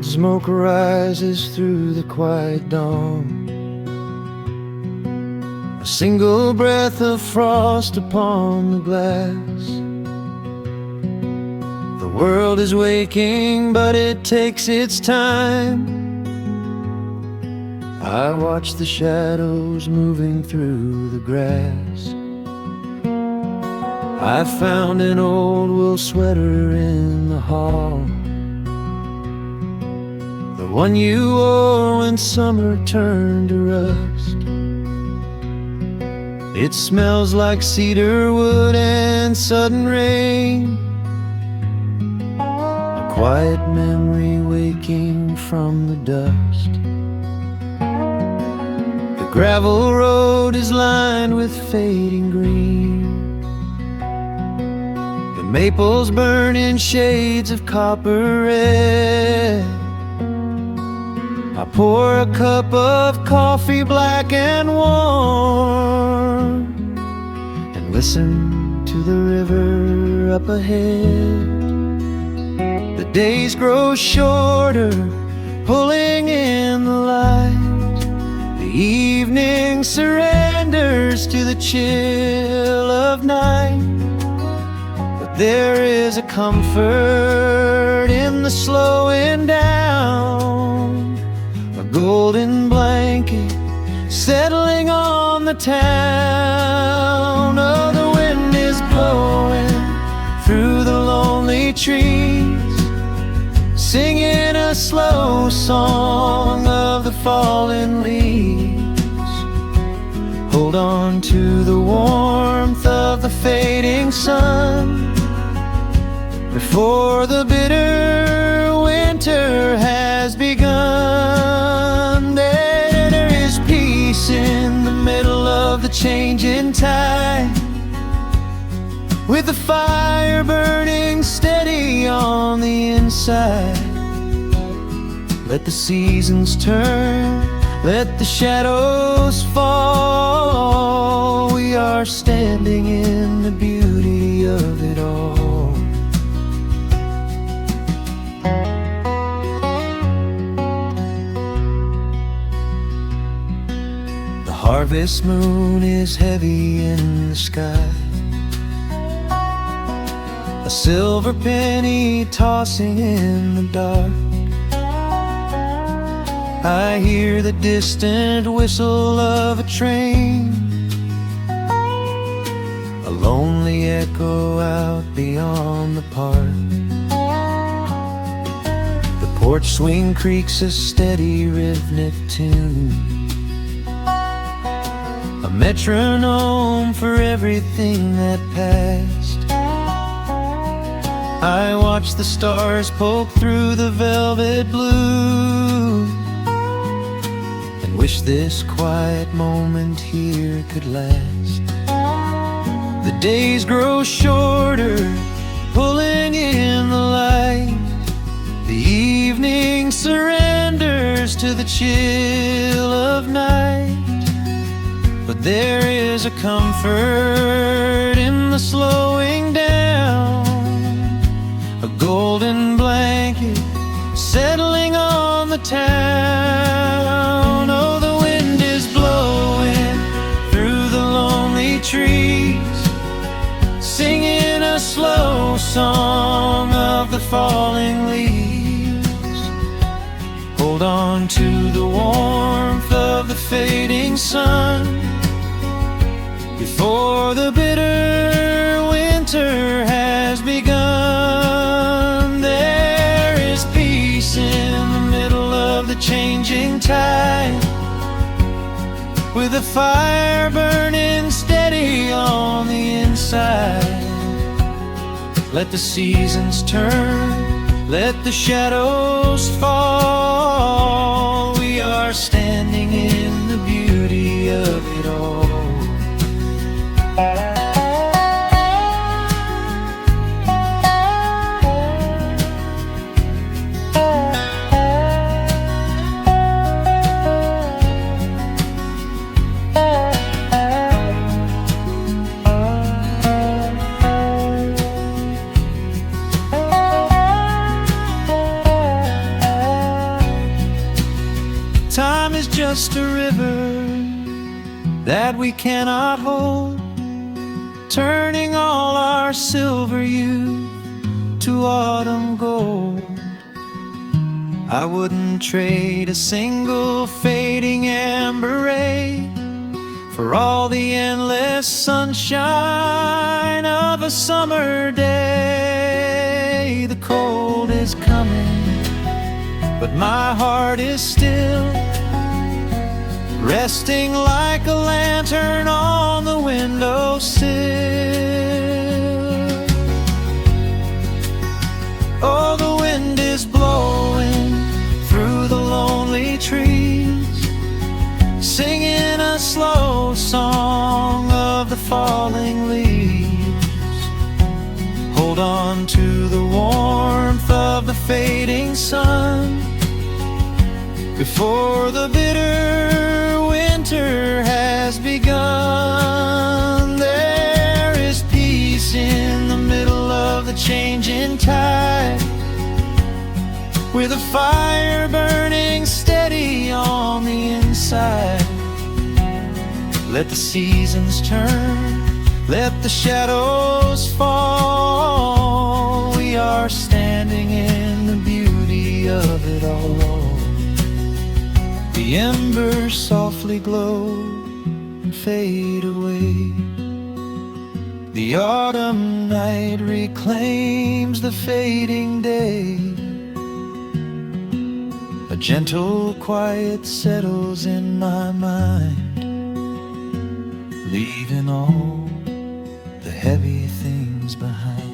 Smoke rises through the quiet dawn, a single breath of frost upon the glass. The world is waking, but it takes its time. I watch the shadows moving through the grass. I found an old wool sweater in the hall, the one you wore when summer turned to rust. It smells like cedar wood and sudden rain, a quiet memory waking from the dust. The gravel road is lined with fading green, the maples burn in shades of copper red. I pour a cup of coffee black and warm, and listen to the river up ahead. The days grow shorter, pulling in the light. The evening surrenders to the chill of night. But there is a comfort in the slowing down, a golden blanket settling on the town. Oh, the wind is blowing through the lonely trees, singing a slow song of the fallen leaves. Hold on to the warmth of the fading sun before the bitter winter has begun. There is peace in the middle of the changing tide, with the fire burning steady on the inside. Let the seasons turn, let the shadows fall. We are standing in the beauty of it all. The harvest moon is heavy in the sky, a silver penny tossing in the dark. I hear the distant whistle of a train, a lonely echo out beyond the park. The porch swing creaks a steady rhythmic tune, a metronome for everything that passed. I watch the stars poke through the velvet blue, and wish this quiet moment here could last. The days grow shorter, pulling in the light. The evening surrenders to the chill of night. But there is a comfort in the slowing down, a golden blanket settling on the town. Oh, the wind is blowing through the lonely trees, singing a slow song of the falling leaves. Hold on to the warmth of the fading sun before the bitter winter has begun. There is peace in the middle of the changing tide, with a fire burning steady on the inside. Let the seasons turn, let the shadows fall. We are standing in the beauty of it all. that we cannot hold, turning all our silver youth to autumn gold. I wouldn't trade a single fading amber ray for all the endless sunshine of a summer day. The cold is coming, but my heart is still resting like a lantern on the windowsill. Oh, the wind is blowing through the lonely trees, singing a slow song of the falling leaves. Hold on to the warmth of the fading sun before the bitter winter has begun. There is peace in the middle of the changing tide, with a fire burning steady on the inside. Let the seasons turn, let the shadows fall. We are standing in the beauty of it all. The embers softly glow and fade away. The autumn night reclaims the fading day. A gentle quiet settles in my mind, leaving all the heavy things behind.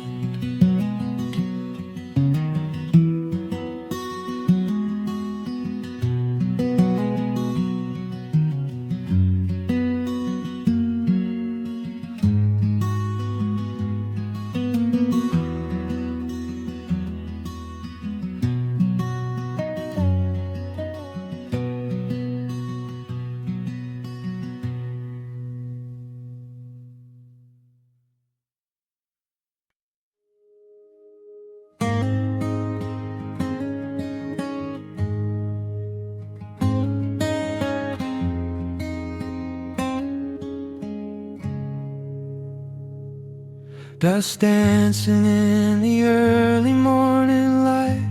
Dust dancing in the early morning light.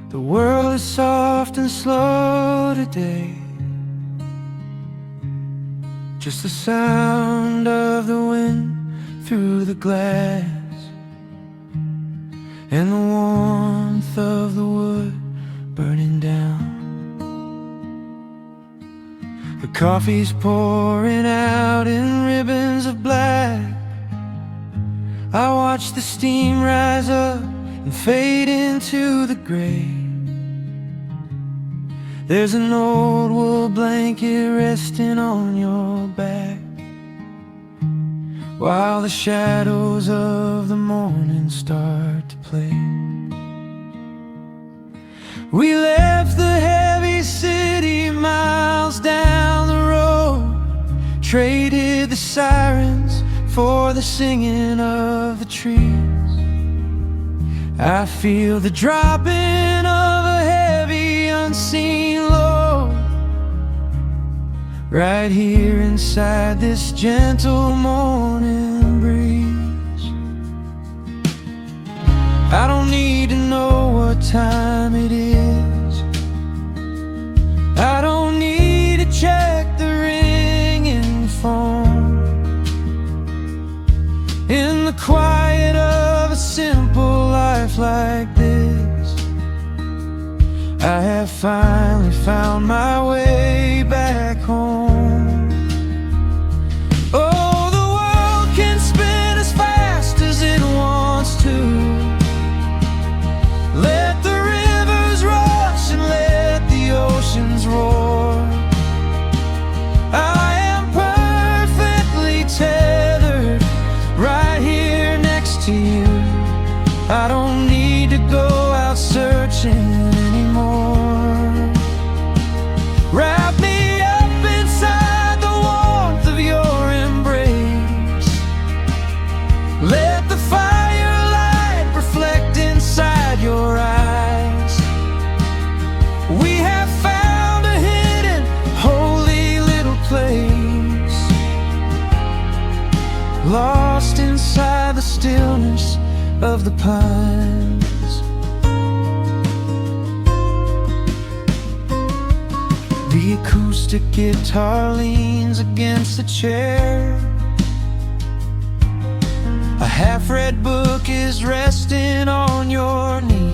The world is soft and slow today. Just the sound of the wind through the glass, and the warmth of the wood burning down. The coffee's pouring out in ribbons of black. I watch the steam rise up and fade into the gray. There's an old wool blanket resting on your back, while the shadows of the morning start to play. We left the heavy city miles down the road, traded the sirens for the singing of the trees. I feel the dropping of a heavy unseen load right here inside this gentle morning breeze. I don't need to know what time it is. I don't need to check the ringing phone. In the quiet of a simple life like this, I have finally found my way back home. Oh, the world can spin as fast as it wants to. Let the rivers rush and let the oceans roar. I am perfectly tethered right here next to you. I don't need to go out searching anymore. Wrap me of the pines. The acoustic guitar leans against the chair. A half-read book is resting on your knee.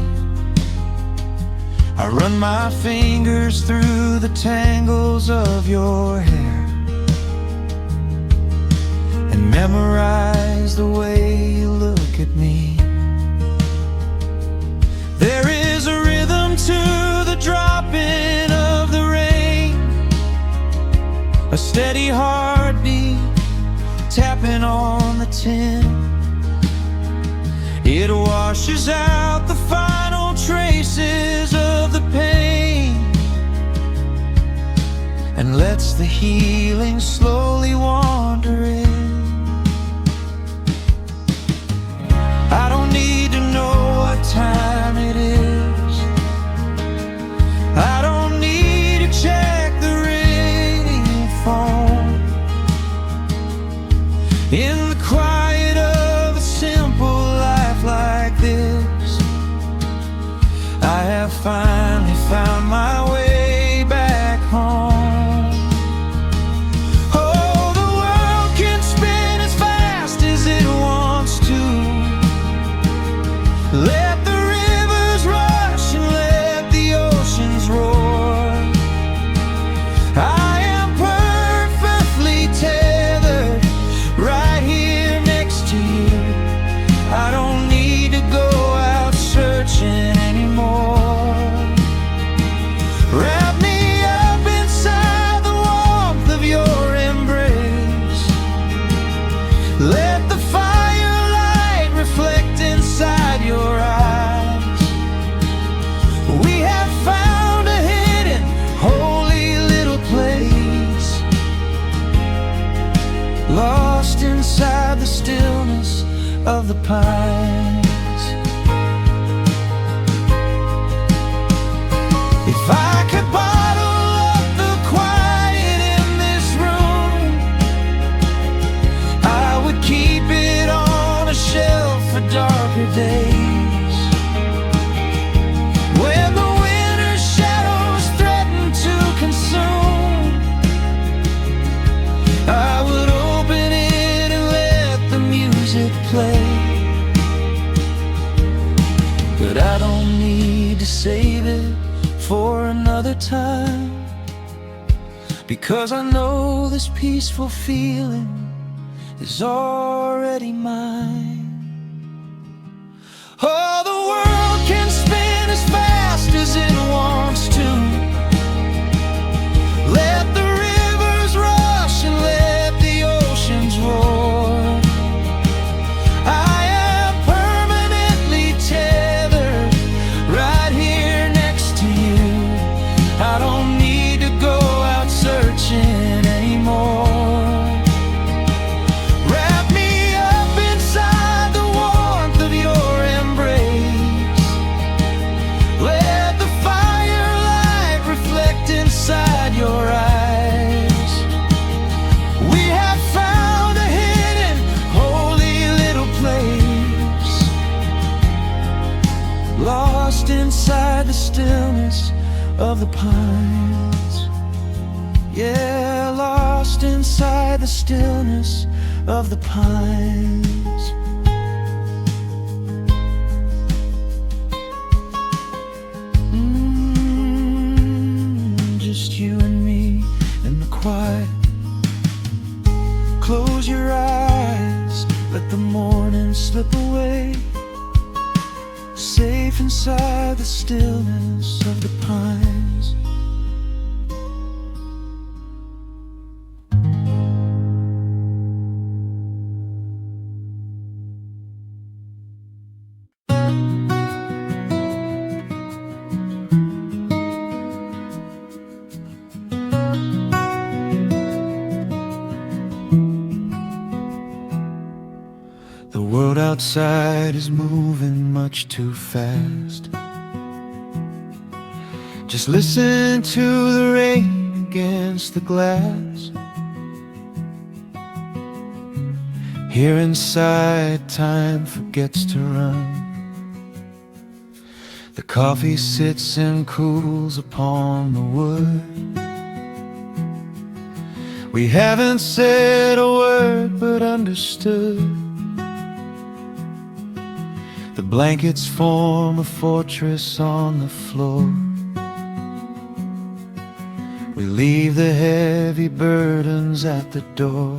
I run my fingers through the tangles of your hair and memorize the way you look at me. There is a rhythm to the dropping of the rain, a steady heartbeat tapping on the tin. It washes out the final traces of the pain and lets the healing slowly wander in. I don't need to know what time it is. I don't need to check the ringing phone. In the quiet of a simple life like this, I have finally found my way back home. Oh, the world can spin as fast as it wants to. Let the rivers rush and let the oceans roar. I am perfectly tethered right here next to you. I don't need to go out searching anymore. Wrap me up inside the warmth of your embrace. Let the firelight reflect inside your eyes. We have found a hidden, holy little place, lost inside the stillness of the pines. If I could bottle up the quiet in this room, I would keep it on a shelf for darker days. When the winter's shadows threaten to consume, I would open it and let the music play. But I don't need to save it for another time, because I know this peaceful feeling is already mine. Oh, the world can spin as fast as it wants to. Let the rivers rush and let the oceans roar. I am permanently tethered right here next to you. I don't need to go out searching anymore. Wrap me up inside the warmth of your embrace. Let the firelight reflect inside your eyes. We have found a hidden, holy little place, lost inside the stillness of the pines. Yeah, lost inside the stillness of the pines. Just you and me in the quiet. Close your eyes, let the morning slip away, safe inside the stillness of the pines. The world outside is moving much too fast. Just listen to the rain against the glass. Here inside, time forgets to run. The coffee sits and cools upon the wood. We haven't said a word but understood. The blankets form a fortress on the floor. We leave the heavy burdens at the door.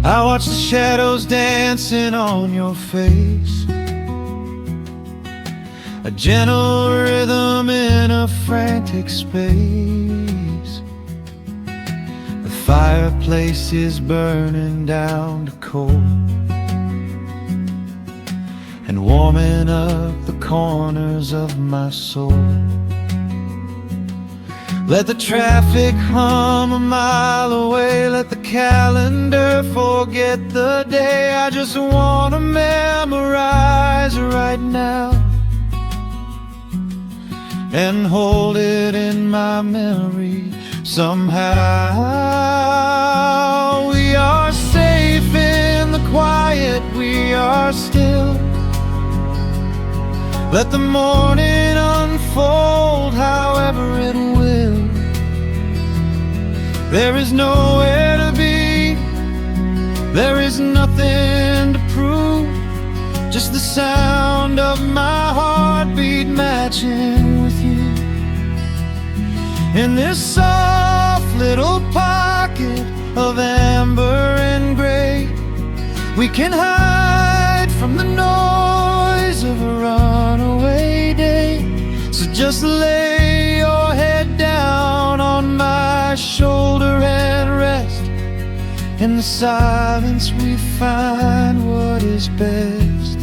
I watch the shadows dancing on your face, a gentle rhythm in a frantic space. The fireplace is burning down to coal and warming up the corners of my soul. Let the traffic hum a mile away, let the calendar forget the day. I just wanna memorize right now and hold it in my memory somehow. We are safe in the quiet, we are still. Let the morning unfold however it will. There is nowhere to be, there is nothing to prove, just the sound of my heartbeat matching with you. In this soft little pocket of amber and gray, we can hide from the noise of a runaway day. So just lay your head down on my shoulder and rest. In the silence we find what is best.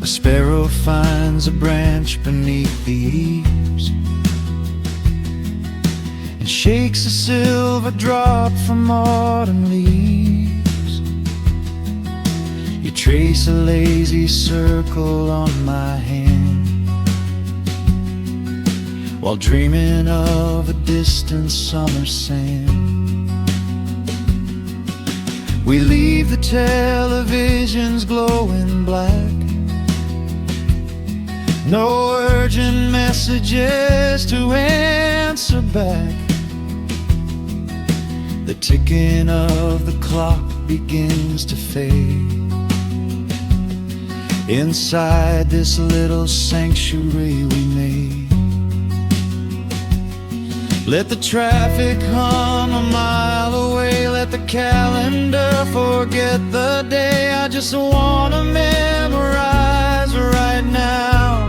A sparrow finds a branch beneath the eaves and shakes a silver drop from autumn leaves. You trace a lazy circle on my hand while dreaming of a distant summer sand. We leave the televisions glowing black, no urgent messages to answer back. The ticking of the clock begins to fade inside this little sanctuary we made. Let the traffic hum a mile away, let the calendar forget the day. I just wanna memorize right now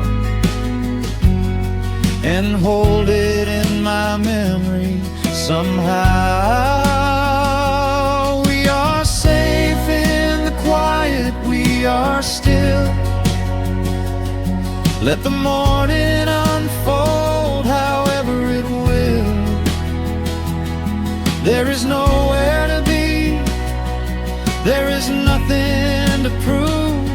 and hold it in my memory somehow. We are safe in the quiet, we are still. Let the morning unfold however it will. There is nowhere to be, there is nothing to prove,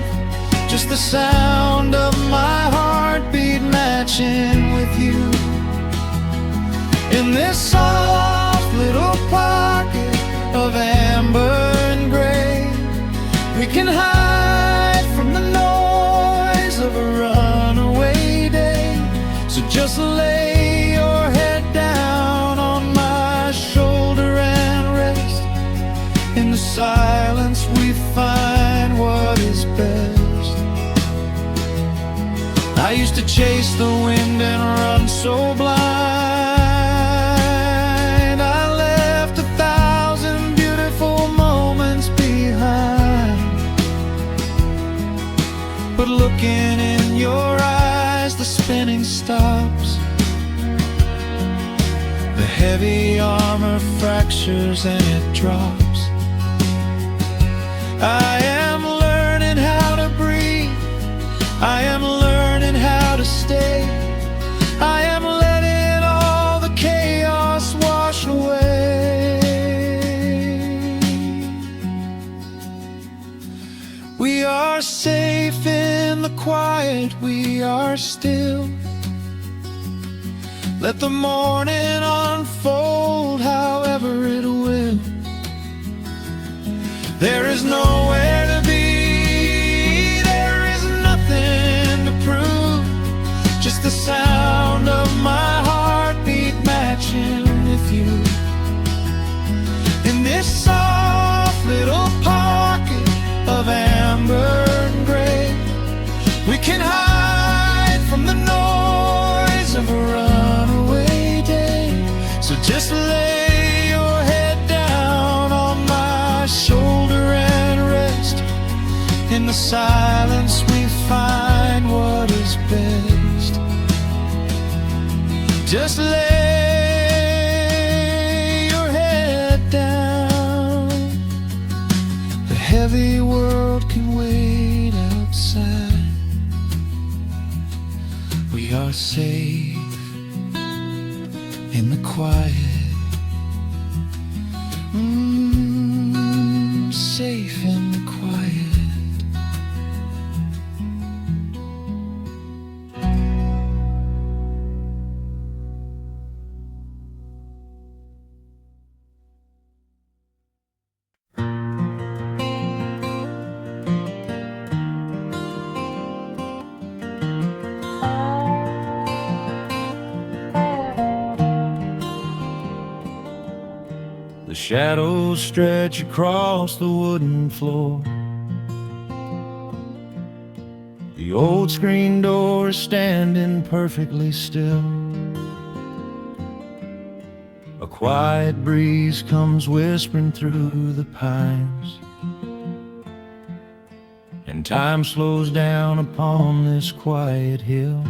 just the sound of my heartbeat matching with you. In this soft little pocket of amber and gray, we can hide from the noise of a runaway day. So just lay your head down on my shoulder and rest. In the silence we find what is best. I used to chase the wind and run so blind. I left 1,000 beautiful moments behind. But looking in your eyes, the spinning stops. The heavy armor fractures and it drops. I am learning how to breathe, I am learning how to stay. I am letting all the chaos wash away. We are safe in in the quiet we are still. Let the morning unfold however it will. There is nowhere to be, there is nothing to prove, just the sound of my heartbeat matching with you. In this soft little pocket of amber and gray, we can hide from the noise of a runaway day. So just lay your head down on my shoulder and rest. In the silence we find what is best. Just lay your head down. The heavy world can wait outside. We are safe in the quiet. Safe in the quiet. The shadows stretch across the wooden floor. The old screen door is standing perfectly still. A quiet breeze comes whispering through the pines, and time slows down upon this quiet hill.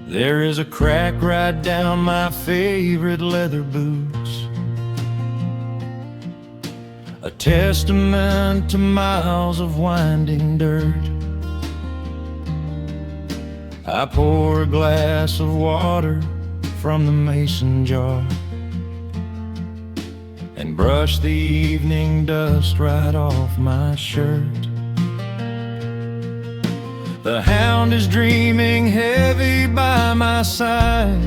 There is a crack right down my favorite leather boots, a testament to miles of winding dirt. I pour a glass of water from the mason jar and brush the evening dust right off my shirt. The hound is dreaming heavy by my side.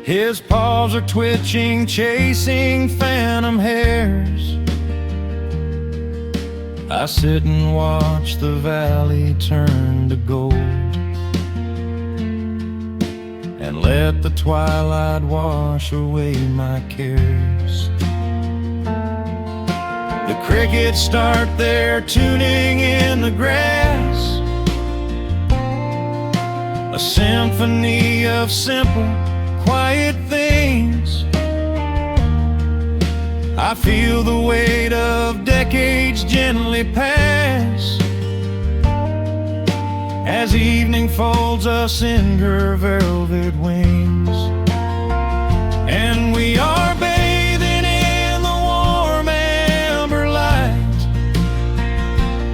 His paws are twitching, chasing phantom hares. I sit and watch the valley turn to gold and let the twilight wash away my cares. The crickets start their tuning in the grass, a symphony of simple, quiet things. I feel the weight of decades gently pass as evening folds us in her velvet wings. And we are bathing in the warm amber light,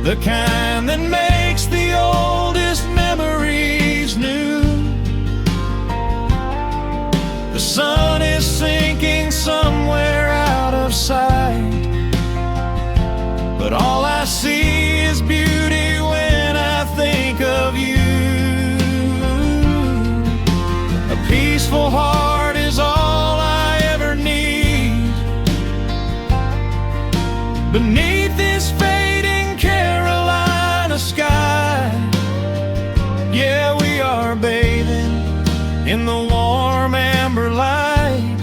the kind that makes the oldest memories new. The sun is sinking somewhere out of sight, but all I see is beauty when I think of you. A peaceful heart is all I ever need beneath this fading Carolina sky. Yeah, we are bathing in the warm amber light,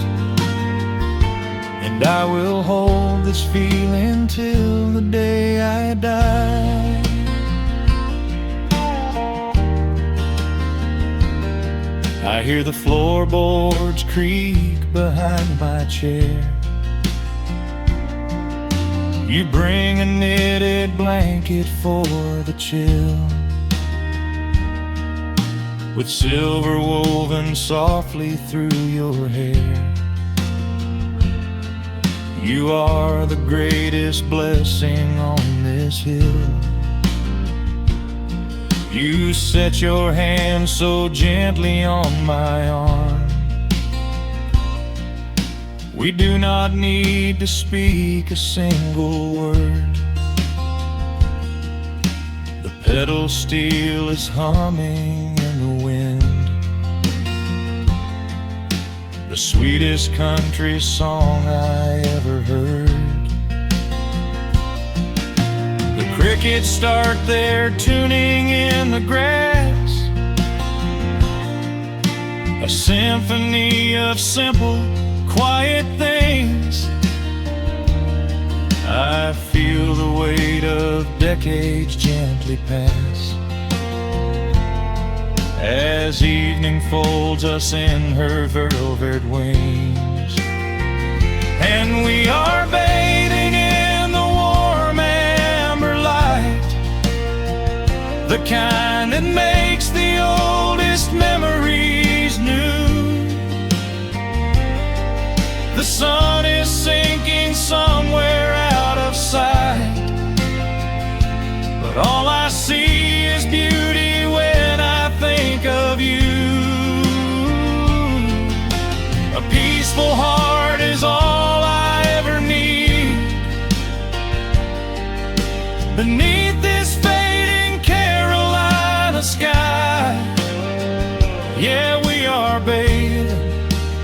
and I will hold this feeling till the day I die. I hear the floorboards creak behind my chair. You bring a knitted blanket for the chill, with silver woven softly through your hair. You are the greatest blessing on this hill. You set your hand so gently on my arm. We do not need to speak a single word, pedal steel is humming in the wind, the sweetest country song I ever heard. The crickets start their tuning in the grass, a symphony of simple, quiet things. I feel the weight of decades gently pass, as evening folds us in her velvet wings. And we are bathing in the warm amber light, the kind that makes the oldest memories new. The sun is sinking somewhere out of sight, but all I see is beauty when I think of you. A peaceful heart is all I ever need. Beneath this fading Carolina sky, yeah, we are bathing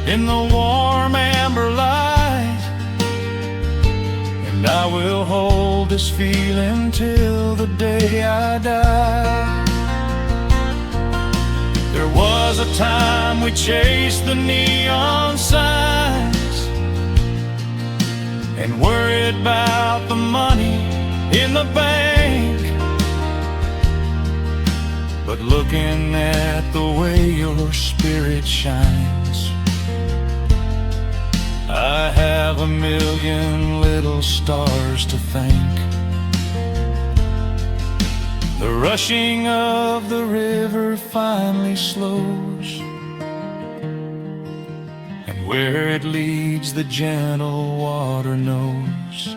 in the warm amber light, and I will hold this feeling till the day I die. There was a time we chased the neon signs and worried about the money in the bank, but looking at the way your spirit shines, I have a million little stars to thank. The rushing of the river finally slows, and where it leads the gentle water knows.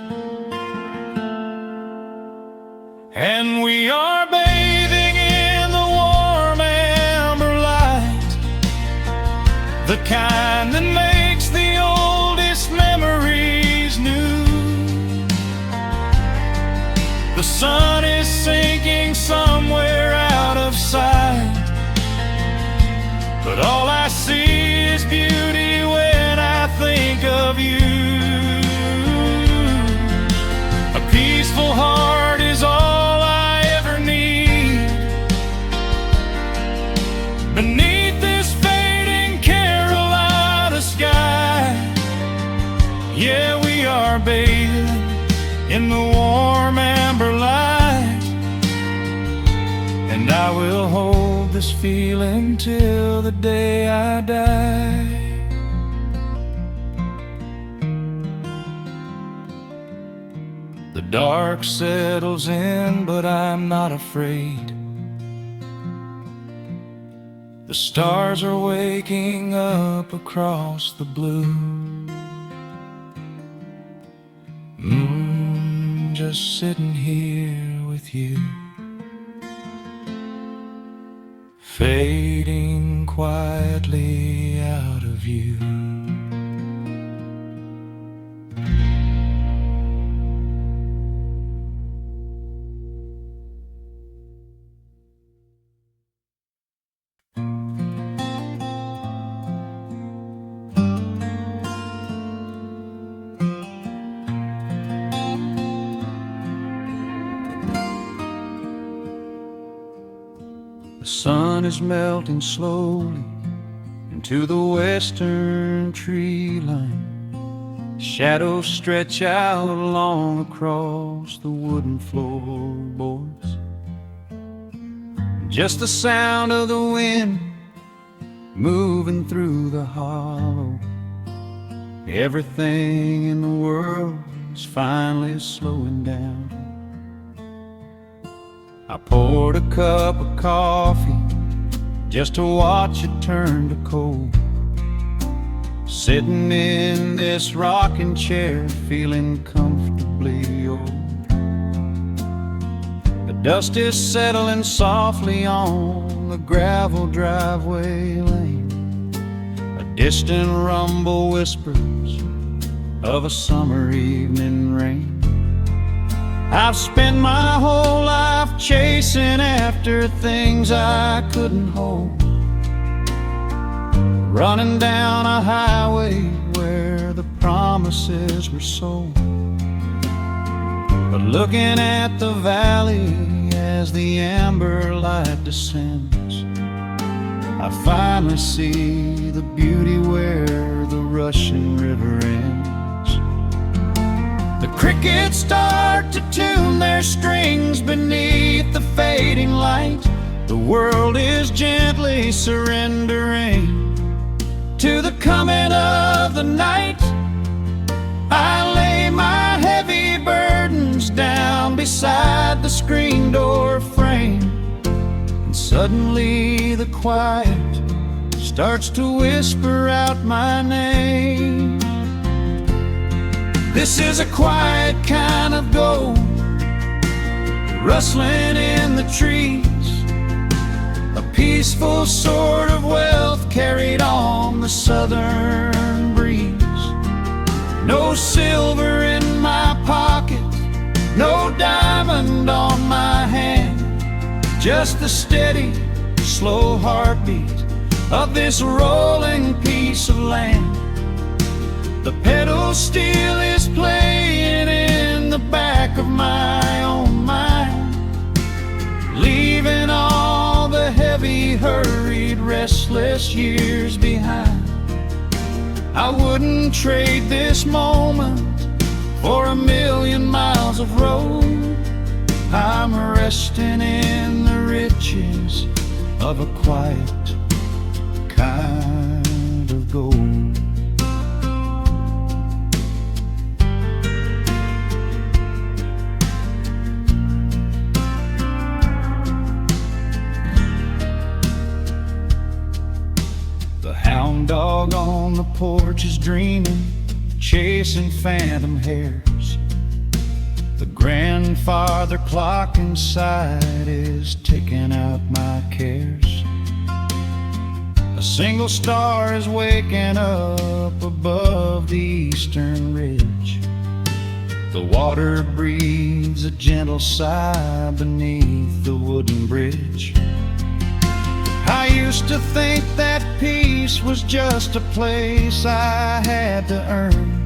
And we are bathing in the warm amber light, the kind that makes the oldest memories new. The sun is sinking somewhere out of sight, but all I see is beauty when I think of you. A peaceful heart is all I ever need. Beneath this fading Carolina sky, yeah, we are bathing in the warm amber light, and I will hold this feeling till the day I die. The dark settles in, but I'm not afraid. The stars are waking up across the blue. Just sitting here with you, fading quietly out of view. The sun is melting slowly into the western tree line. Shadows stretch out long across the wooden floorboards. Just the sound of the wind moving through the hollow. Everything in the world is finally slowing down. I poured a cup of coffee just to watch it turn to cold. Sitting in this rocking chair, feeling comfortably old. The dust is settling softly on the gravel driveway lane. A distant rumble whispers of a summer evening rain. I've spent my whole life chasing after things I couldn't hold, running down a highway where the promises were sold. But looking at the valley as the amber light descends, I finally see the beauty where the rushing river ends. The crickets start to tune their strings beneath the fading light. The world is gently surrendering to the coming of the night. I lay my heavy burdens down beside the screen door frame, and suddenly the quiet starts to whisper out my name. This is a quiet kind of gold, rustling in the trees, a peaceful sort of wealth carried on the southern breeze. No silver in my pocket, no diamond on my hand, just the steady, slow heartbeat of this rolling piece of land. The pedal steel is playing in the back of my own mind, leaving all the heavy, hurried, restless years behind. I wouldn't trade this moment for 1,000,000 miles of road. I'm resting in the riches of a quiet kind of gold. The hound dog on the porch is dreaming, chasing phantom hares. The grandfather clock inside is ticking out my cares. A single star is waking up above the eastern ridge. The water breathes a gentle sigh beneath the wooden bridge. I used to think that peace was just a place I had to earn,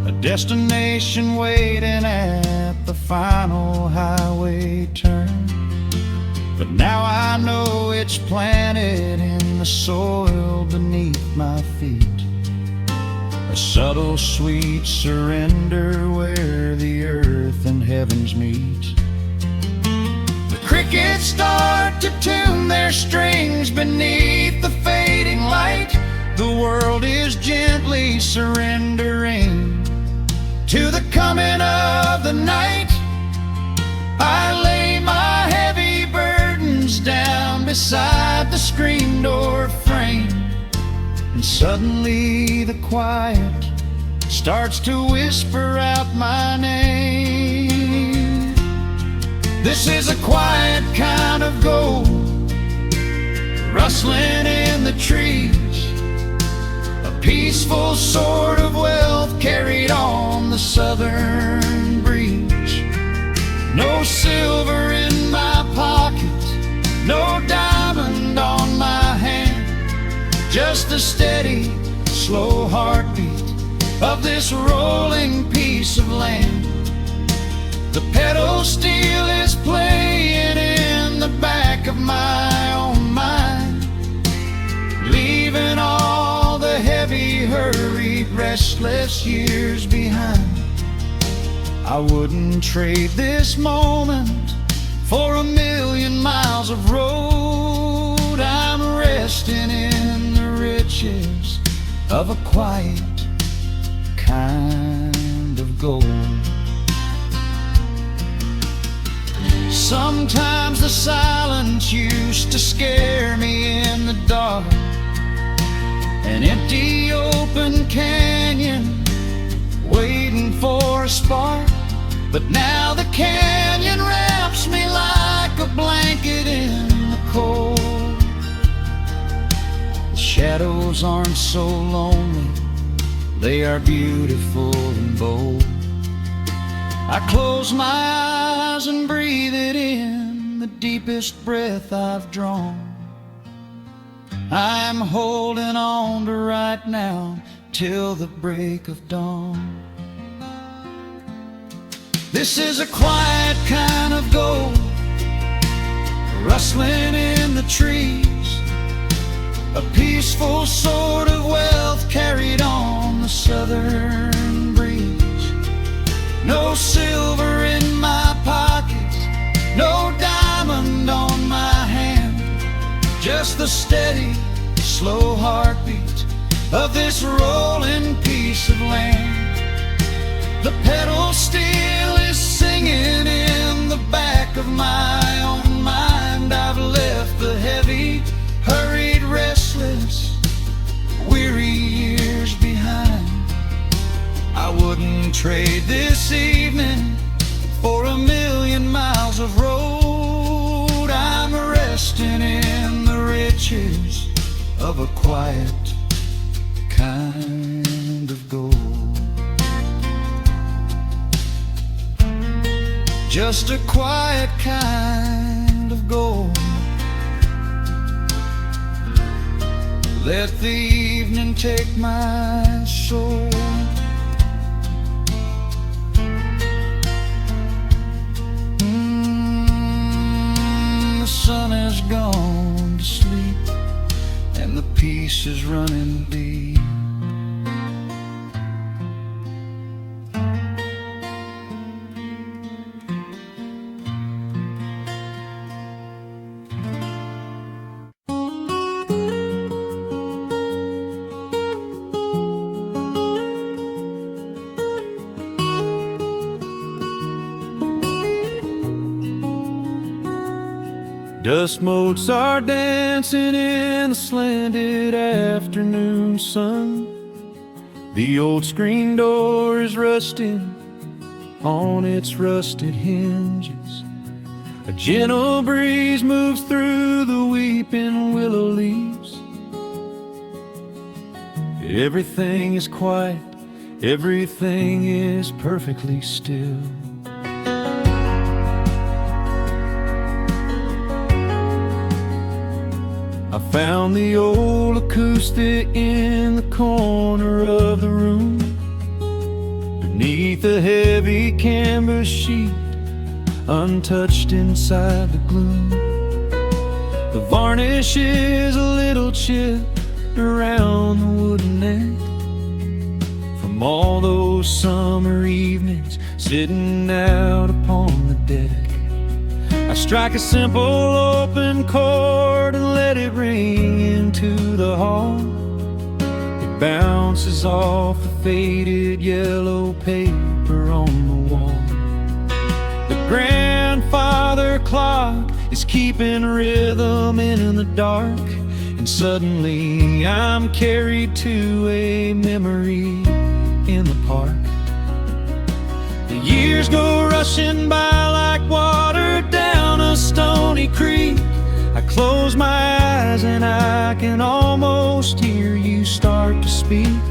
a destination waiting at the final highway turn. But now I know it's planted in the soil beneath my feet, a subtle sweet surrender where the earth and heavens meet. Crickets start to tune their strings beneath the fading light. The world is gently surrendering to the coming of the night. I lay my heavy burdens down beside the screen door frame, and suddenly the quiet starts to whisper out my name. This is a quiet kind of gold, rustling in the trees, a peaceful sort of wealth carried on the southern breeze. No silver in my pocket, no diamond on my hand, just the steady, slow heartbeat of this rolling piece of land. The pedal steel is playing in the back of my own mind, leaving all the heavy, hurried, restless years behind. I wouldn't trade this moment for 1,000,000 miles of road. I'm resting in the riches of a quiet kind of gold. Sometimes the silence used to scare me in the dark, an empty open canyon waiting for a spark. But now the canyon wraps me like a blanket in the cold. The shadows aren't so lonely, they are beautiful and bold. I close my eyes and breathe it in, the deepest breath I've drawn. I'm holding on to right now till the break of dawn. This is a quiet kind of gold, rustling in the trees, a peaceful sort of wealth carried on the southern breeze. No silver in my pockets, no diamond on my hand, just the steady, slow heartbeat of this rolling piece of land. The pedal steel is singing in the back of my own mind. I've left the heavy, hurried, restless, weary years behind. I wouldn't trade this evening for 1,000,000 miles of road. I'm resting in the riches of a quiet kind of gold. Just a quiet kind of gold. Let the evening take my soul. The sun has gone to sleep and the peace is running deep. Dust motes are dancing in the slanted afternoon sun. The old screen door is rusting on its rusted hinges. A gentle breeze moves through the weeping willow leaves. Everything is quiet, everything is perfectly still. I found the old acoustic in the corner of the room, beneath a heavy canvas sheet, untouched inside the gloom. The varnish is a little chipped around the wooden neck from all those summer evenings sitting out upon the deck. I strike a simple open chord and let it ring into the hall. It bounces off the faded yellow paper on the wall. The grandfather clock is keeping rhythm in the dark, and suddenly I'm carried to a memory in the park. The years go rushing by like water down a stony creek. I close my eyes and I can almost hear you start to speak.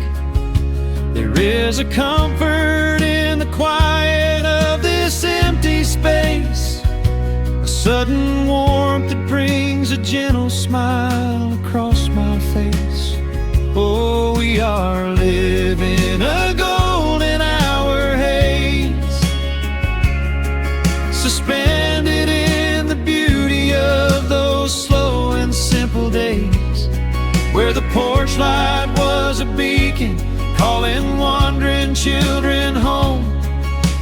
There is a comfort in the quiet of this empty space, a sudden warmth that brings a gentle smile across my face. Oh, we are living a golden hour haze, suspended in the beauty of those slow and simple days, where the porch light was a beacon calling wandering children home,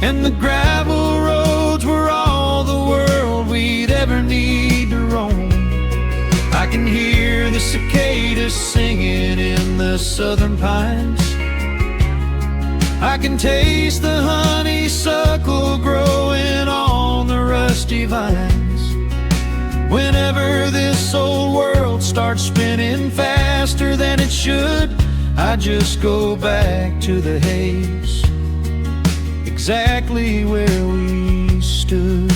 and the gravel roads were all the world we'd ever need to roam. I can hear the cicadas singing in the southern pines. I can taste the honeysuckle growing on the rusty vines. Whenever this old world starts spinning faster than it should, I just go back to the haze, exactly where we stood.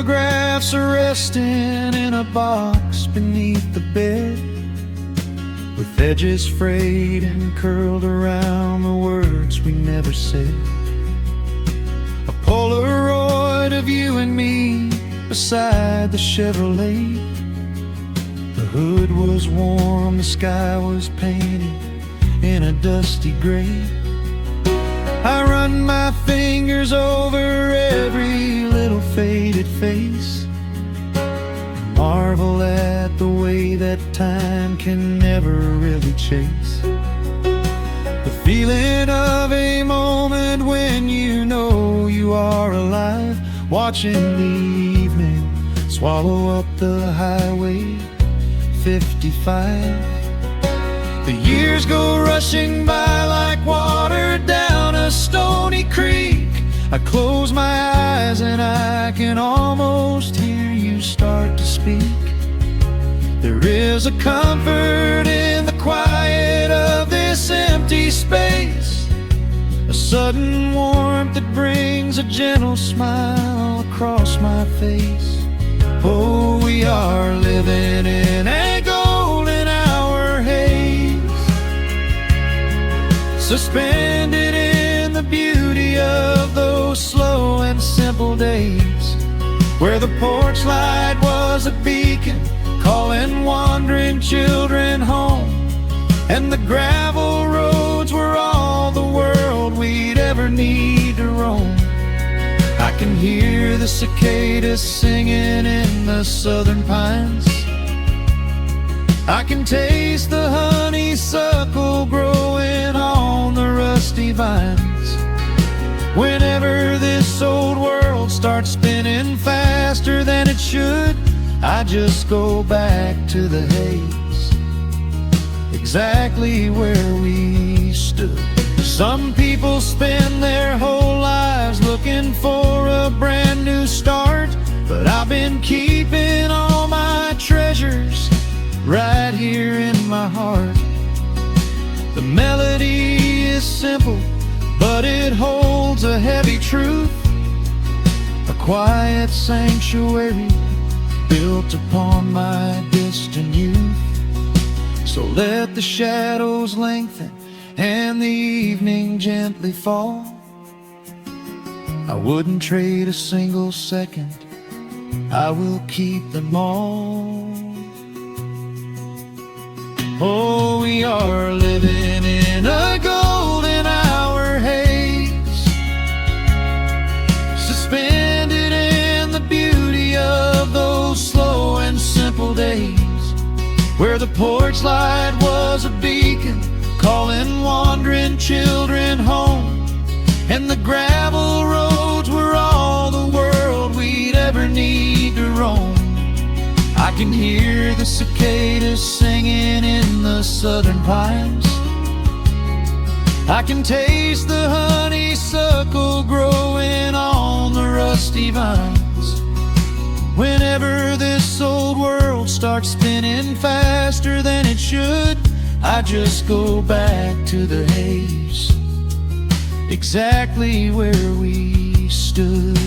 photographs are resting in a box beneath the bed, with edges frayed and curled around the words we never said. A Polaroid of you and me beside the Chevrolet. The hood was warm, the sky was painted in a dusty gray. I run my fingers over every little faded face, marvel at the way that time can never really chase. The feeling of a moment when you know you are alive, watching the evening swallow up the highway 55. The years go rushing by like water down a stony creek. I close my eyes and I can almost hear you start to speak. There is a comfort in the quiet of this empty space, a sudden warmth that brings a gentle smile across my face. Oh, we are living in a golden hour haze, suspended in the beauty of those slow and simple days, where the porch light was a beacon calling wandering children home, and the gravel roads were all the world we'd ever need to roam. I can hear the cicadas singing in the southern pines. I can taste the honeysuckle growing on the rusty vines. Whenever this old world starts spinning faster than it should, I just go back to the haze, exactly where we stood. Some people spend their whole lives looking for a brand new start, but I've been keeping all my treasures right here in my heart. The melody is simple, but it holds a heavy truth, a quiet sanctuary built upon my distant youth. So let the shadows lengthen and the evening gently fall. I wouldn't trade a single second, I will keep them all. Oh, we are living in a golden hour haze, suspended in the beauty of those slow and simple days, where the porch light was a beacon calling wandering children home, and the gravel roads were all the world we'd ever need to roam. I can hear the cicadas singing in the southern pines. I can taste the honeysuckle growing on the rusty vines. Whenever this old world starts spinning faster than it should, I just go back to the haze, exactly where we stood.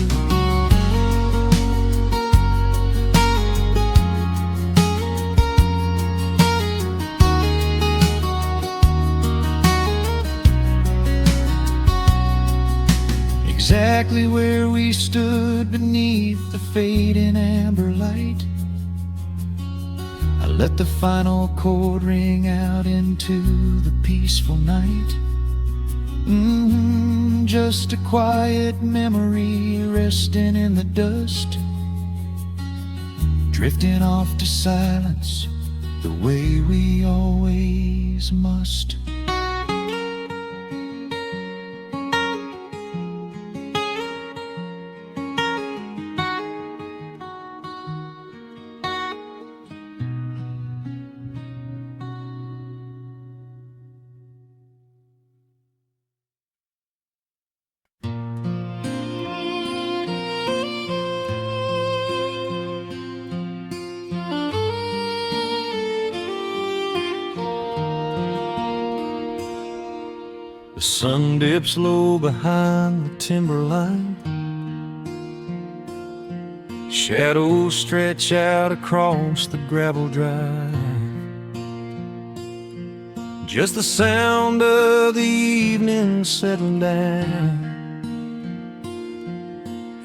Exactly where we stood beneath the fading amber light. I let the final chord ring out into the peaceful night. Just a quiet memory resting in the dust, drifting off to silence the way we always must. The sun dips low behind the timberline, Shadows stretch out across the gravel drive. Just the sound of the evening settling down,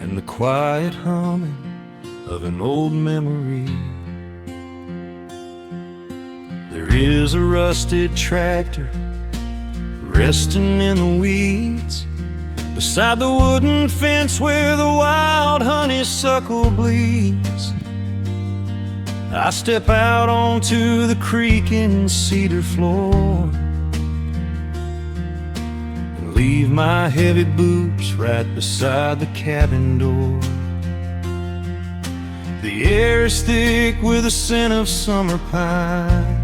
and the quiet humming of an old memory. There is a rusted tractor resting in the weeds beside the wooden fence where the wild honeysuckle bleeds. I step out onto the creaking cedar floor and leave my heavy boots right beside the cabin door. The air is thick with the scent of summer pine.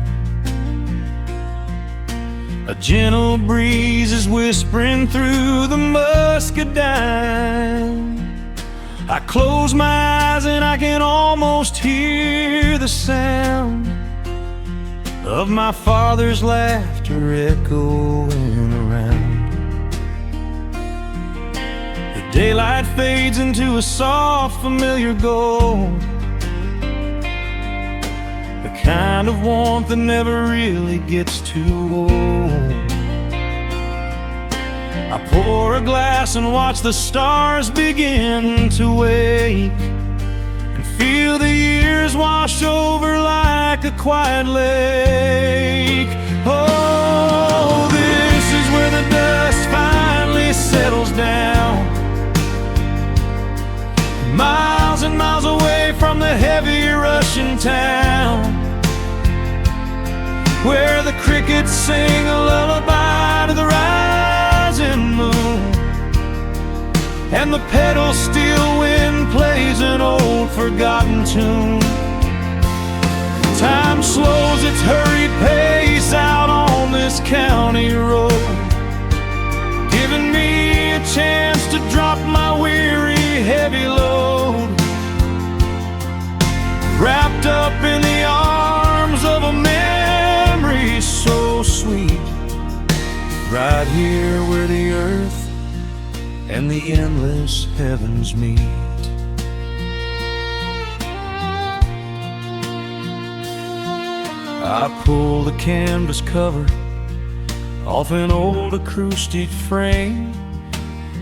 A gentle breeze is whispering through the muscadine. I close my eyes and I can almost hear the sound of my father's laughter echoing around. The daylight fades into a soft, familiar gold, the kind of warmth that never really gets too old. I pour a glass and watch the stars begin to wake, and feel the years wash over like a quiet lake. Oh, this is where the dust finally settles down, miles and miles away from the heavy Russian town, where the crickets sing a lullaby to the rising moon, and the pedal steel wind plays an old forgotten tune. Time slows its hurried pace out on this county road, giving me a chance to drop my weary heavy load, wrapped up in the arms of a memory so sweet, right here where the earth and the endless heavens meet. I pull the canvas cover off an old acoustic frame.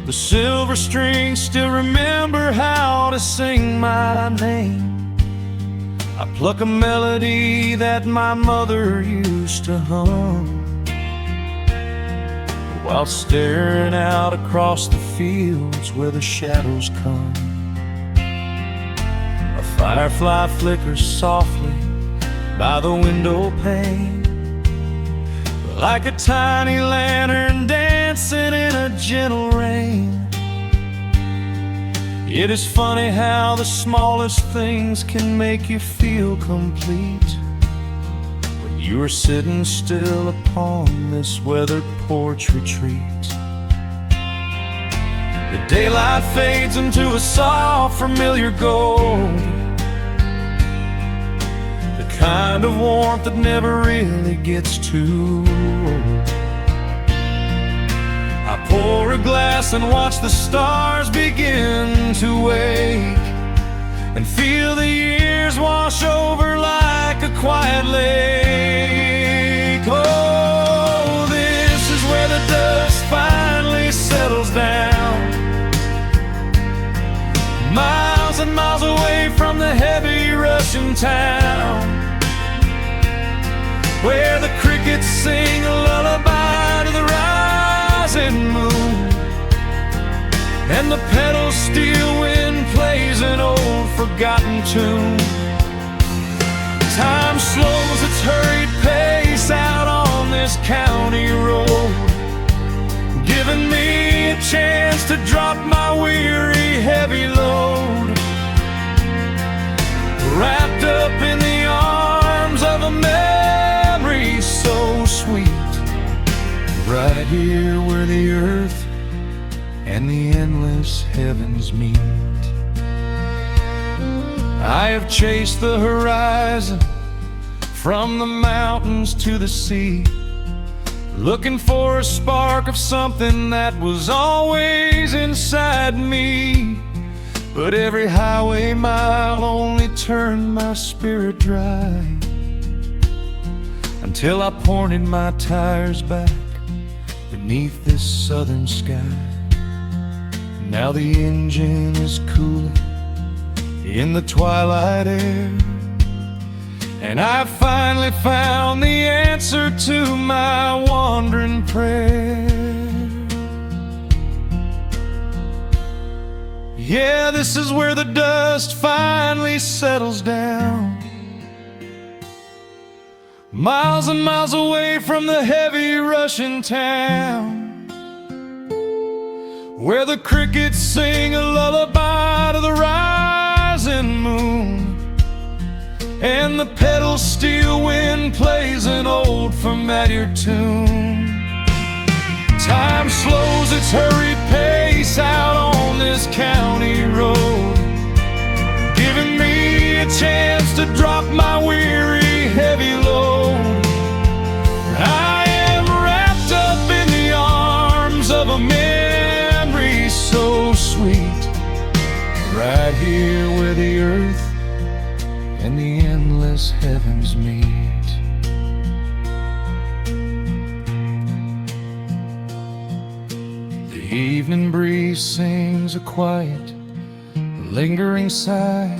The silver strings still remember how to sing my name. I pluck a melody that my mother used to hum while staring out across the fields where the shadows come. A firefly flickers softly by the window pane, like a tiny lantern dancing in a gentle rain. It is funny how the smallest things can make you feel complete when you are sitting still upon this weathered porch retreat. The daylight fades into a soft, familiar gold, the kind of warmth that never really gets too old. I pour a glass and watch the stars begin to wake, and feel the years wash over like a quiet lake. Oh, this is where the dust finally settles down, miles and miles away from the heavy Russian town, where the crickets sing a lullaby to the rising moon, and the pedal steel wind plays an old forgotten tune. Time slows its hurried pace out on this county road, giving me a chance to drop my weary heavy load, wrapped up in the arms of a memory so sweet, right here where the earth and the endless heavens meet. I have chased the horizon from the mountains to the sea, looking for a spark of something that was always inside me. But but every highway mile only turned my spirit dry, until I pointed my tires back beneath this southern sky. Now the engine is cooling in the twilight air, and I finally found the answer to my wandering prayer. Yeah, this is where the dust finally settles down, miles and miles away from the heavy Russian town, where the crickets sing a lullaby to the rising moon, and the pedal steel wind plays an old familiar tune. Time slows its hurried pace out on this county road, giving me a chance to drop my weary, heavy load. I am wrapped up in the arms of a memory so sweet, right here where the earth and the endless heavens meet. The evening breeze sings a quiet, lingering sigh,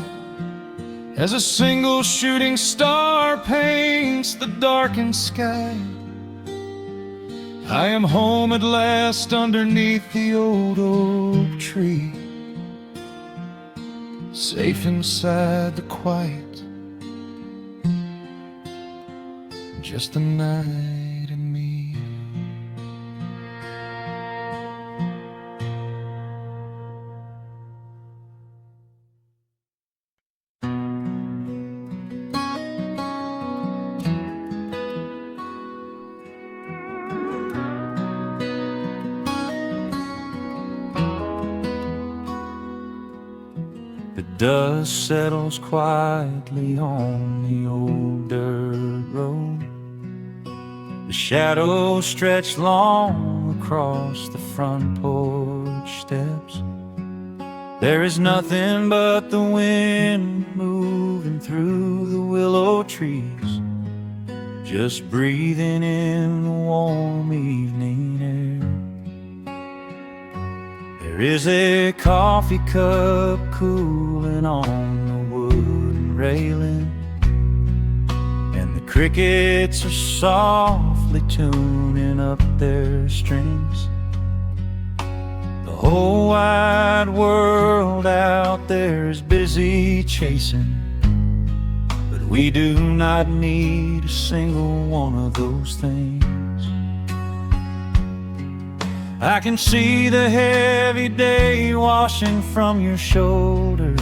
as a single shooting star paints the darkened sky. I am home at last underneath the old oak tree, safe inside the quiet, just the night and me. The dust settles quietly on the old dirt road. The shadows stretch long across the front porch steps. There is nothing but the wind moving through the willow trees, just breathing in the warm evening air. There is a coffee cup cooling on the wooden railing, and the crickets are softly tuning up their strings. The whole wide world out there is busy chasing, but we do not need a single one of those things. I can see the heavy day washing from your shoulders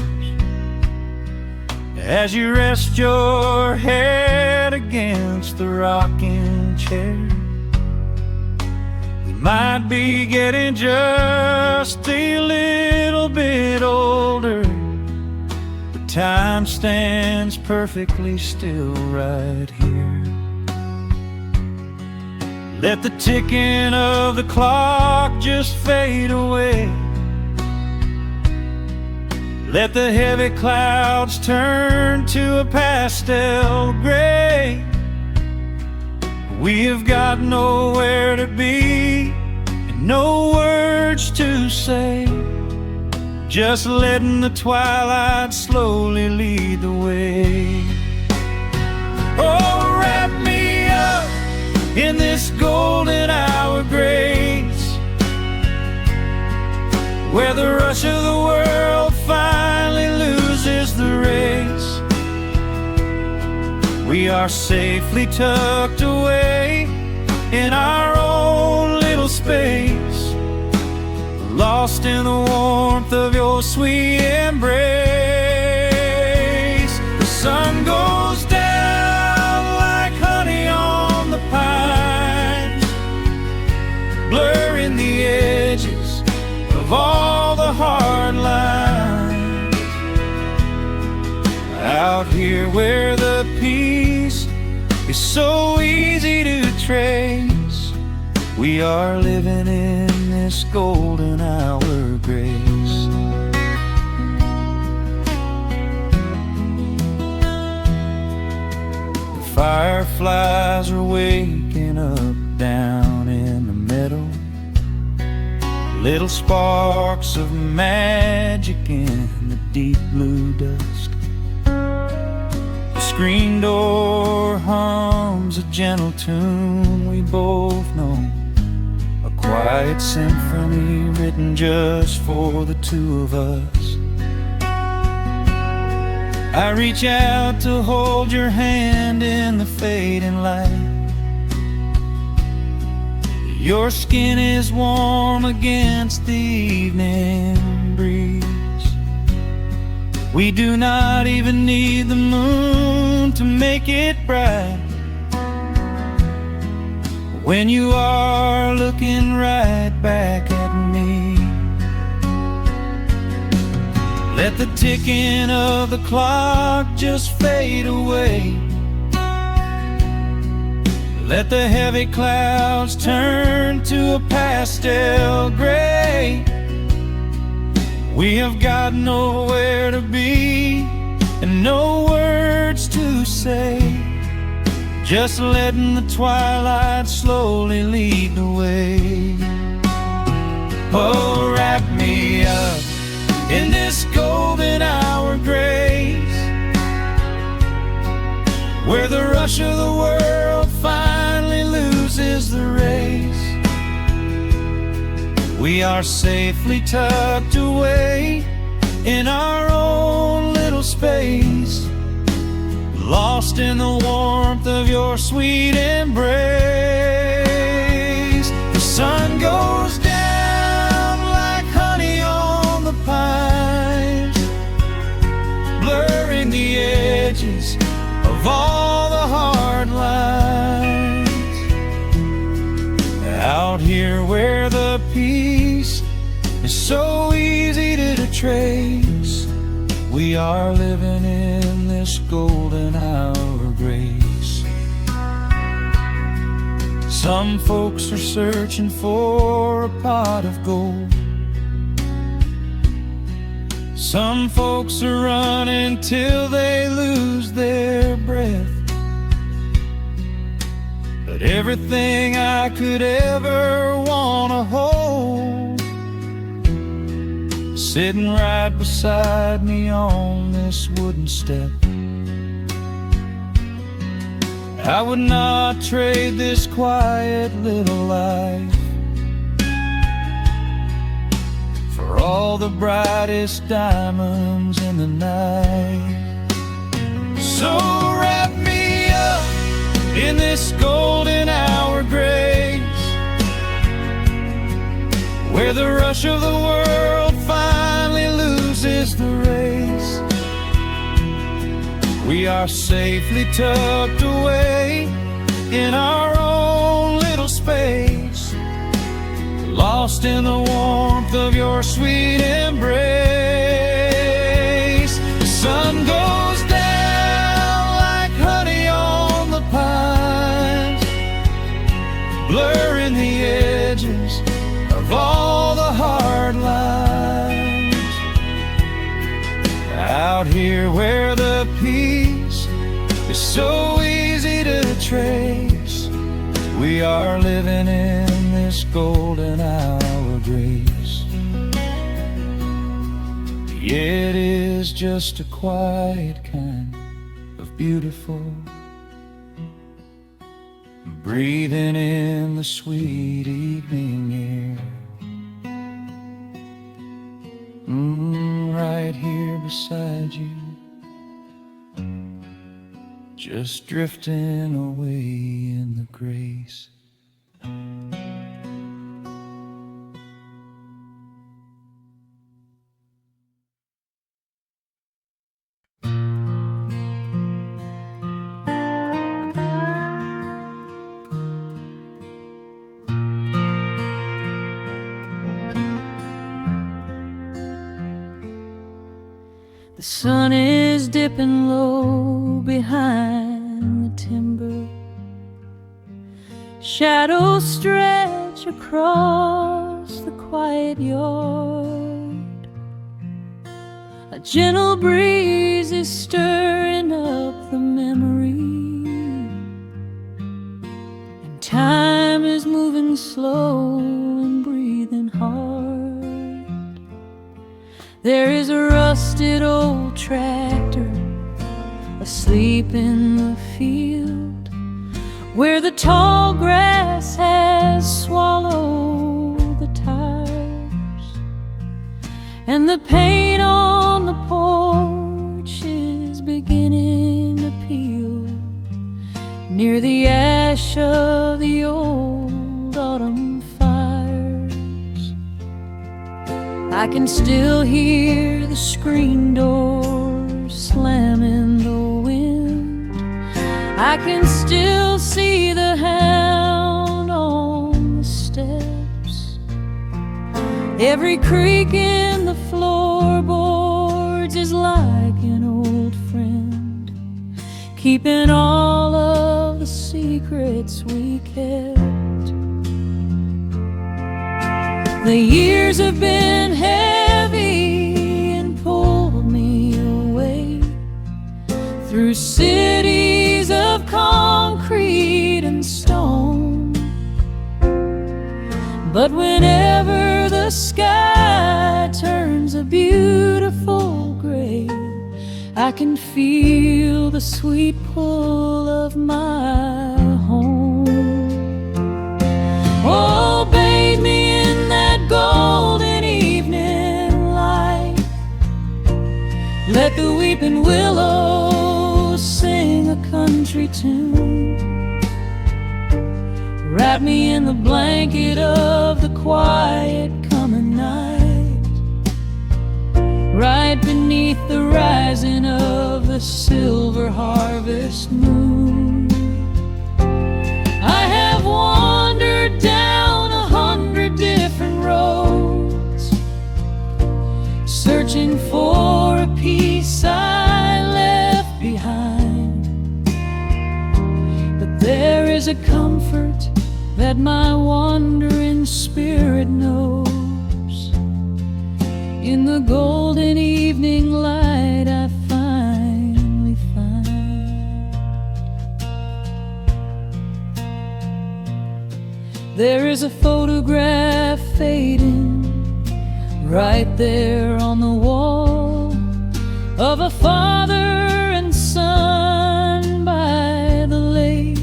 as you rest your head against the rocking chair. We might be getting just a little bit older, but time stands perfectly still right here. Let the ticking of the clock just fade away. Let the heavy clouds turn to a pastel gray. We have got nowhere to be and no words to say, just letting the twilight slowly lead the way. Oh, wrap me up in this golden hour grace, where the rush of the world finally loses the race. We are safely tucked away in our own little space, lost in the warmth of your sweet embrace. The sun goes down like honey on the pines, blurring the edges of all the hard lines. Out here where the peace is so easy to trace, we are living in this golden hour grace. fireflies are waking up down in the meadow. Little sparks of magic in the deep blue dusk. The screen door hums a gentle tune we both know, a quiet symphony written just for the two of us. I reach out to hold your hand in the fading light. Your skin is warm against the evening breeze. We do not even need the moon to make it bright when you are looking right back at me. Let the ticking of the clock just fade away. Let the heavy clouds turn to a pastel gray. We have got nowhere to be and no words to say, just letting the twilight slowly lead the way. Oh, wrap me up in this golden hour grace, where the rush of the world finally loses the race. We are safely tucked away in our own little space, lost in the warmth of your sweet embrace. The sun goes down like honey on the pines, blurring the edges of all the hard lines. Out here where the peace is so easy to trace, we are living in this golden hour grace. Some folks are searching for a pot of gold. Some folks are running till they lose their breath. But everything I could ever wanna hold, sitting right beside me on this wooden step. I would not trade this quiet little life for all the brightest diamonds in the night. So wrap me up in this golden hour grace, where the rush of the world finally loses the race. We are safely tucked away in our own little space, lost in the warmth of your sweet embrace. The sun goes down like honey on the pines, blurring the edges of all the hard lines. Out here where the peace is so easy to trace, we are living in this golden hour grace. It is just a quiet kind of beautiful, breathing in the sweet evening air. Right here beside you, just drifting away in the grace. The sun is dipping low behind the timber. Shadows stretch across the quiet yard. A gentle breeze is stirring up the memory walking slow and breathing hard. There is a rusted old tractor asleep in the field, where the tall grass has swallowed the tires, and the paint on the porch is beginning to peel near the ash of the old autumn fires. I can still hear the screen door slam in the wind. I can still see the hound on the steps. Every creak in the floorboards is like an old friend, keeping all of the secrets we kept. The years have been heavy and pulled me away through cities of concrete and stone. But whenever the sky turns a beautiful gray, I can feel the sweet pull of my home. Oh, bathe me in that golden evening light. Let the weeping willows sing a country tune. Wrap me in the blanket of the quiet coming night, right beneath the rising of the silver harvest moon. I have wandered down 100 different roads, searching for a piece I left behind. But there is a comfort that my wandering spirit knows. In the golden evening light I finally find. There is a photograph fading right there on the wall, of a father and son by the lake.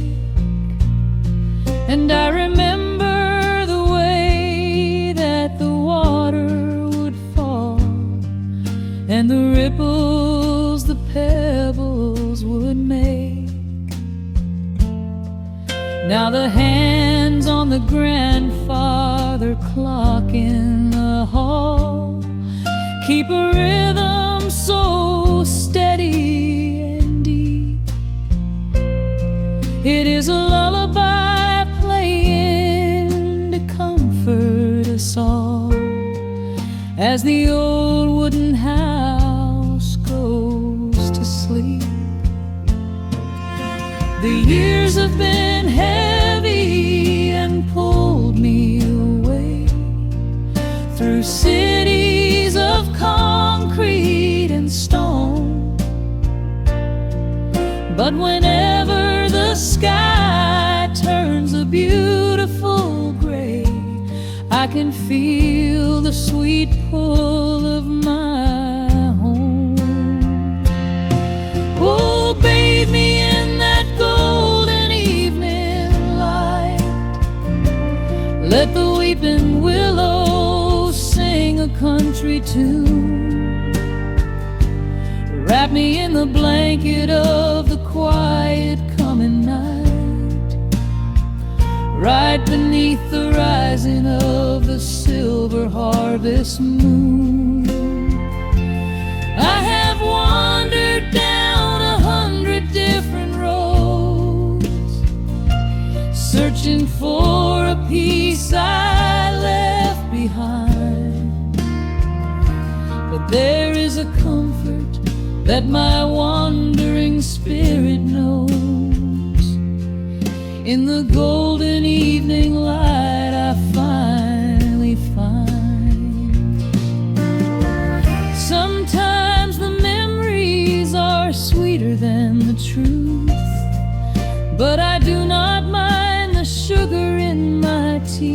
And I remember the way that the water would fall, and the ripples the pebbles would make. Now the hands on the grandfather clock in the hall keep a rhythm so steady and deep. It is a lullaby playing to comfort us all, as the old wooden house goes to sleep. The years have been heavy and pulled me away through cities of concrete and stone. But whenever the sky turns a beautiful gray, I can feel the sweet pull of my home. Oh, bathe me in that golden evening light. Let the weeping willows sing a country tune. Wrap me in the blanket of the quiet coming night, right beneath the rising of the silver harvest moon. I have wandered down 100 different roads, searching for a piece I left behind. But there is a comfort that my wandering spirit knows. In the golden evening light I finally find. Sometimes the memories are sweeter than the truth, but I do not mind the sugar in my tea.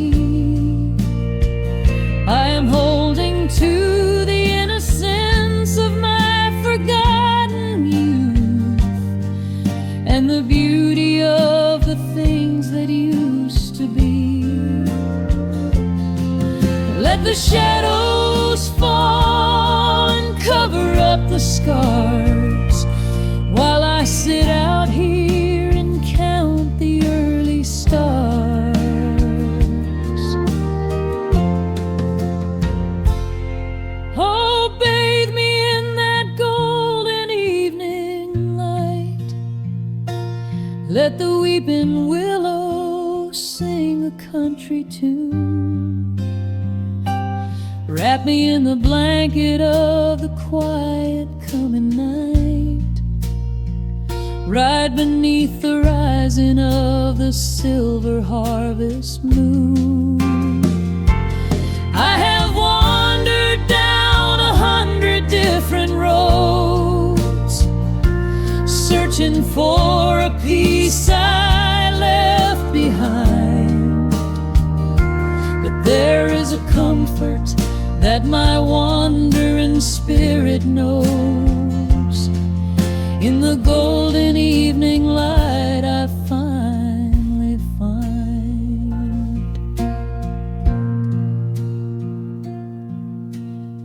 the scars while I sit out here and count the early stars. Oh, bathe me in that golden evening light. Let the weeping willow sing a country tune. Wrap me in the blanket of the quiet coming night. Ride beneath the rising of the silver harvest moon. I have wandered down 100 different roads, searching for a piece I left behind. But there is a comfort that my wandering spirit knows. In the golden evening light I finally find.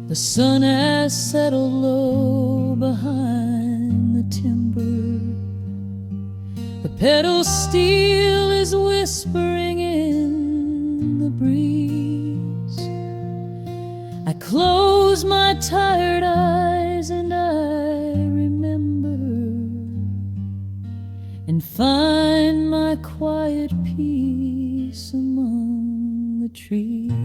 The sun has settled low behind the timber. The pedal steel is whispering in the breeze. I close my tired eyes and I remember, and find my quiet peace among the trees.